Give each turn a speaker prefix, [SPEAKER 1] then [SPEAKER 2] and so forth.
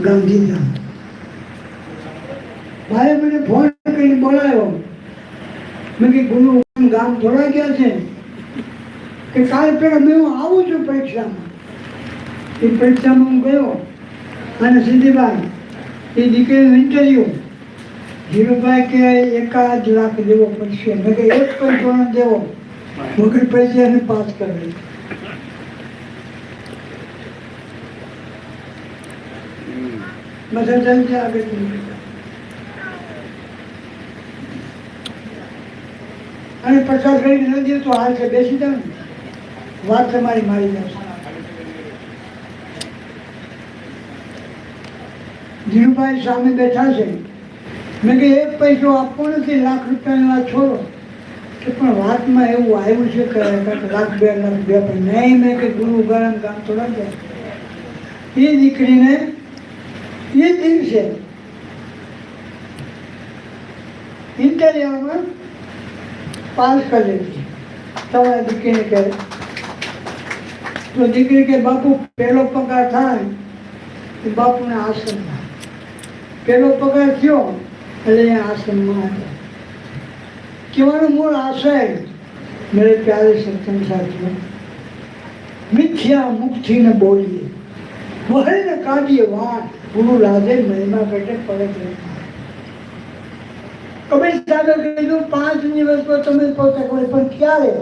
[SPEAKER 1] ગાંધીધામ. ભાઈ મને ફોન કરીને બોલાવ્યો. મેં કે ગુરુ ગામ થોડા ગયા છે કે કાલે પેલા મેં હું આવું છું પરીક્ષામાં. એ પરીક્ષામાં હું ગયો અને સિદ્ધિભાઈ એ દીકરીનું ઇન્ટરવ્યુ. ધીરુભાઈ કે 1 લાખ દેવો પડશે. મેં કે 1 પૈસો ન દેવો, વગર પૈસાને પાસ કરે. મજા ચાલશે આગળ. અને પ્રસાદ કરી ન દે તો હાલ છે બેસી જાવ ને, વાત તમારી મારી જશે. ધીરુભાઈ સામે બેઠા છે. મેં કે 1 પૈસો આપવો નથી, લાખ રૂપિયાની વાત છોડો. કે પણ વાતમાં એવું આવ્યું છે કે લાખ 2 લાખ પણ નહીં. મેં કે ગુરુ ગરમ ગામ થોડા ગયા. એ દીકરીને એ દિવસે ઇન્ટરવ્યુમાં પાસ કરી લીધી. તમારા દીકરીને કહે તો દીકરી કે બાપુ પહેલો પગાર થાય એ બાપુને આશ્રમ થાય. પહેલો પગાર થયો એટલે આશ્રમમાં આવ્યા. કહેવાનો મૂળ આશય મેરે પ્યારે સત્સંગ સાથીઓ, મિથ્યા મુખથી ન બોલીએ, વહે ન કાઢીએ વાત, ગુરુ લાદે મહિમા પેટે પડે. કબીર સાહેબે કીધું 5 દિવસ તો તમે પોતે કોઈ પણ ક્યારે